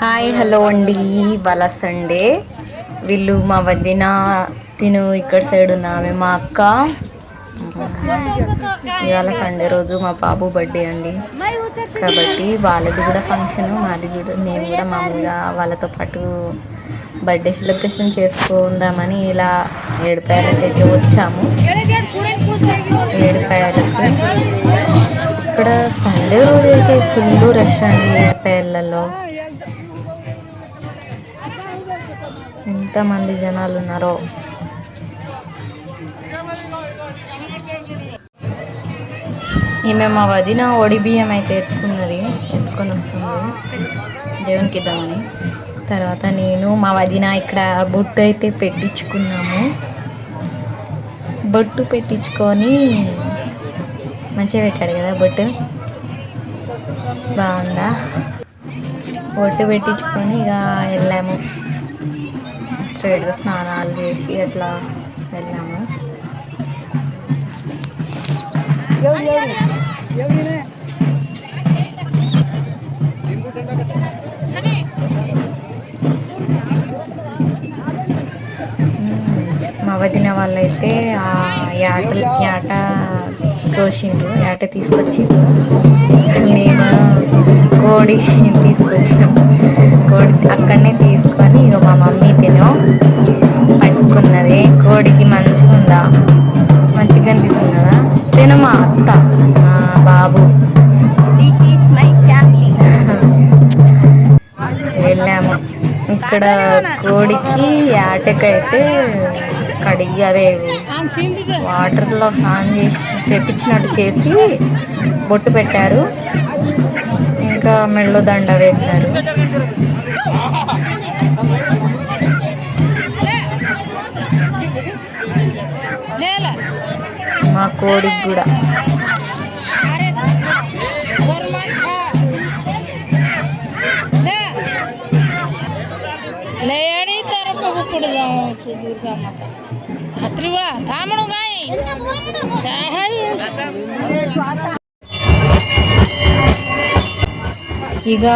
Hi hello అండి. ఇవాళ Sunday. వీళ్ళు మా వదిన, తిను ఇక్కడ సైడ్ ఉన్నామే మా అక్క. ఇవాళ సండే రోజు మా బాబు బర్త్డే అండి. కాబట్టి వాళ్ళది కూడా ఫంక్షన్, మాది కూడా, మేము కూడా మామూలుగా వాళ్ళతో పాటు బర్త్డే సెలబ్రేషన్ చేసుకుందామని ఇలా ఏడుపాయలకైతే వచ్చాము. ఏడుపాయలకి ఇక్కడ సండే రోజు అయితే ఫుల్ రష్ అండి. ఏడుపాయలలో ఎంతమంది జనాలు ఉన్నారో. ఈమె మా వదిన ఒడి బియ్యం అయితే ఎత్తుకొని వస్తుంది దేవునికి ఇద్దామని. తర్వాత నేను మా వదిన ఇక్కడ బొట్టు అయితే పెట్టించుకున్నాము. బొట్టు పెట్టించుకొని మంచిగా పెట్టాడు కదా బొట్టు, బాగుందా? బొట్టు పెట్టించుకొని ఇక వెళ్ళాము. స్ట్రైట్గా స్నానాలు చేసి అట్లా వెళ్ళాము. మా వదిన వాళ్ళైతే ఆ యాట కోసిండ్రు, యాట తీసుకొచ్చిండ్రు. మేము కోడి తీసుకొచ్చినాం. కోడి అక్కడనే తీసుకొని ఇక మా మమ్మీ పట్టుకున్నది. కోడికి మంచిగా ఉందా, మంచిగా అనిపిస్తుంది కదా. తిను మా అత్త, మా బాబు. This is my family. వెళ్ళాము. ఇక్కడ కోడికి యాటకైతే కడిగి అదే వాటర్లో స్నానం చేపించినట్టు చేసి బొట్టు పెట్టారు. ఇంకా మెడలో దండ వేశారు. మా కోడికి కూడా ఇక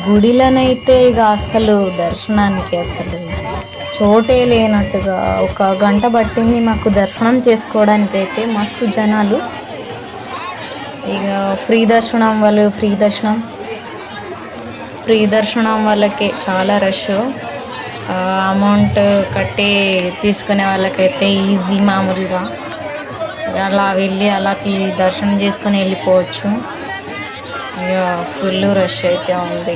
గుడిలోనైతే ఇక అసలు దర్శనానికి అసలు చోటే లేనట్టుగా ఒక గంట పట్టింది మాకు దర్శనం చేసుకోవడానికి. అయితే మస్తు జనాలు. ఇక ఫ్రీ దర్శనం వాళ్ళకే చాలా రష్. అమౌంట్ కట్టి తీసుకునే వాళ్ళకైతే ఈజీ, మామూలుగా అలా వెళ్ళి అలా దర్శనం చేసుకొని వెళ్ళిపోవచ్చు. ఇక ఫుల్ రష్ అయితే ఉంది.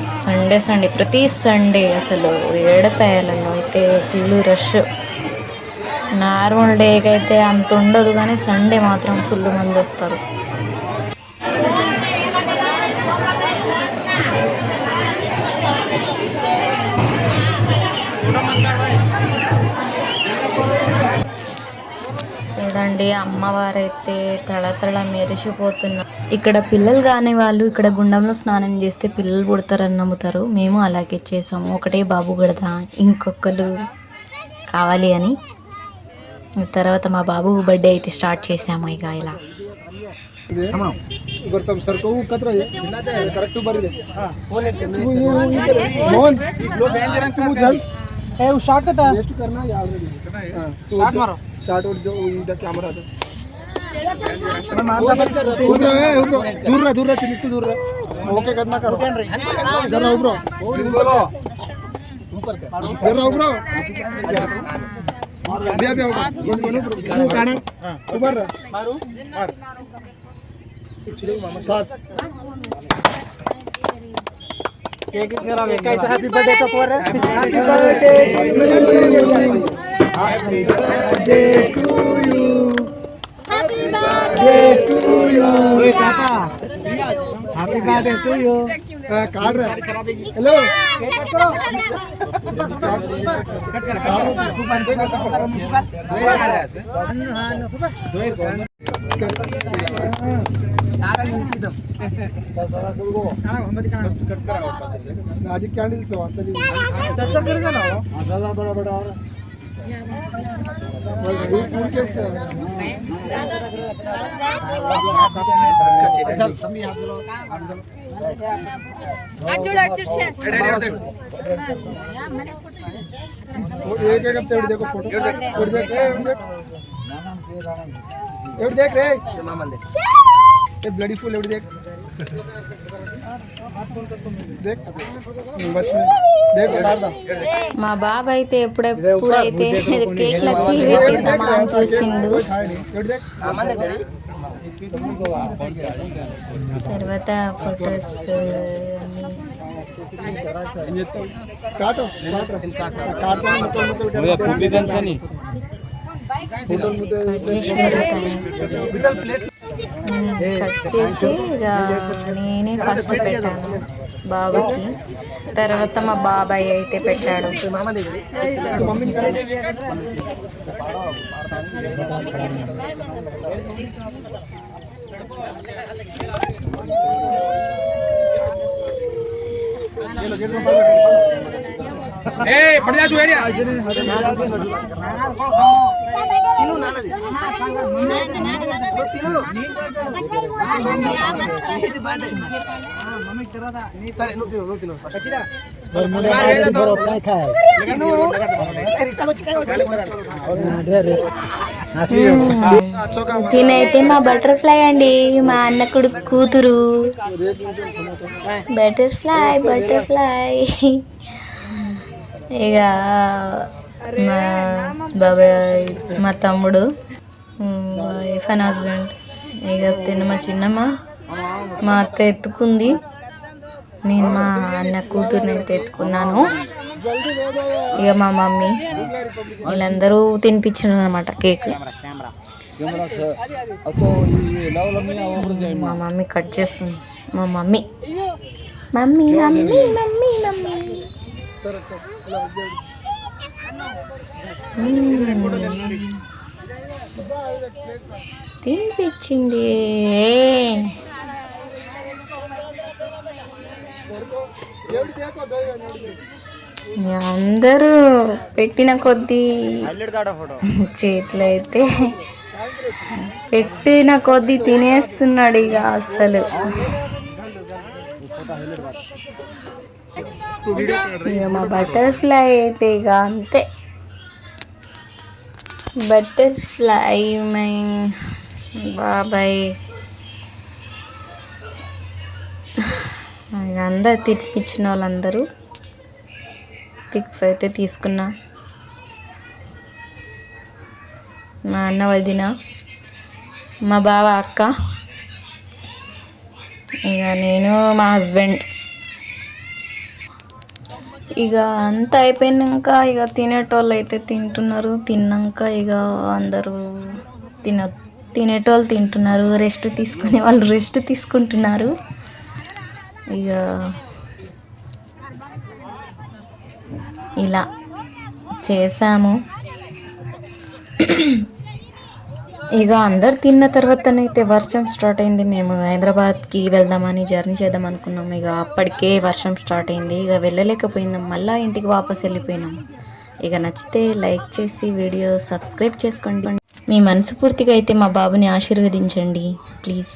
సండే ప్రతి సండే అసలు ఏడుపాయలలో అయితే ఫుల్ రష్. నార్మల్ డేకి అయితే అంత ఉండదు, కానీ సండే మాత్రం ఫుల్ మంది వస్తారు. చూడండి, అమ్మవారైతే తళతళ మెరిసిపోతున్నారు. ఇక్కడ పిల్లలు కాని వాళ్ళు ఇక్కడ గుండంలో స్నానం చేస్తే పిల్లలు పుడతారని నమ్ముతారు. మేము అలాగే చేసాము. ఒకటే బాబు కడతా, ఇంకొకరు కావాలి అని. తర్వాత మా బాబు బర్త్డే అయితే స్టార్ట్ చేసాము. ఇక ఇలా दूर ओके करना करो जरा उबरो जरा उबरो बिया बिया तू गाना ऊपर मारू मार चलो मामा स्टार्ट केक करा कैसे हैप्पी बर्थडे तो पर happy birthday to you happy birthday to you ओए ताता happy birthday to you card hello cake cut करो कट कर तू बंदे का सब मैजिक कैंडल्स असली चर्चा कर ना अदला बड़ा बड़ा और फूल के चल समी हाथ लो हाथ जोड़ शेयर एक एक हफ्ते देखो फोटो देख रे ये ब्लडी फुल देख देख बच में देख सारदा మా బాబు అయితే ఎప్పుడైతే కేక్లు వచ్చి తిందామా అని చూసిండు. తర్వాత ఫొటోస్ काटो काटो కట్ చేసి ఇక నేనే ఫస్ట్ పెట్టాను బాబుకి. తర్వాత మా బాబాయ్ అయితే పెట్టాడు. पड़ जा एरिया తినైతే మా బటర్ఫ్లై అండి, మా అన్న కొడుకు కూతురు. బటర్ఫ్లై ఇక మా బాబాయ్, మా తమ్ముడు, వైఫ్ అండ్ హస్బెండ్. ఇక మా చిన్నమ్మ, మా అత్త ఎత్తుకుంది, నేను మా అన్న కూతుర్ని అయితే ఎత్తుకున్నాను. ఇక మా మమ్మీ వీళ్ళందరూ తినిపించారు అనమాట కేక్. మా మమ్మీ కట్ చేస్తుంది. మా mummy mummy mummy mummy mummy తినిపించింది. అందరూ పెట్టిన కొద్దీ చేతులు అయితే పెట్టిన కొద్దీ తినేస్తున్నాడు ఇక అసలు. ఇక మా బటర్ఫ్లై అయితే ఇక అంతే. బటర్ఫ్లై మై బాబాయ్ ఇక అందరు తినిపించిన వాళ్ళందరూ పిక్స్ అయితే తీసుకున్నా. మా అన్న వదిన, మా బావ, అక్క, ఇక నేను, మా హస్బెండ్. ఇక అంతా అయిపోయినాక ఇక తినేటోళ్ళు అయితే తింటున్నారు. తిన్నాక ఇక అందరూ తినేటోళ్ళు తింటున్నారు, రెస్ట్ తీసుకునే వాళ్ళు రెస్ట్ తీసుకుంటున్నారు. ఇక ఇలా చేసాము. ఇక అందరు తిన్న తర్వాతనైతే వర్షం స్టార్ట్ అయింది. మేము హైదరాబాద్కి వెళ్దామని జర్నీ చేద్దాం అనుకున్నాం. ఇక అప్పటికే వర్షం స్టార్ట్ అయింది. ఇక వెళ్ళలేకపోయిందాం, మళ్ళీ ఇంటికి వాపస్ వెళ్ళిపోయినాం. ఇక నచ్చితే లైక్ చేసి వీడియో సబ్స్క్రైబ్ చేసుకోండి. మీ మనస్ఫూర్తిగా అయితే మా బాబుని ఆశీర్వదించండి ప్లీజ్.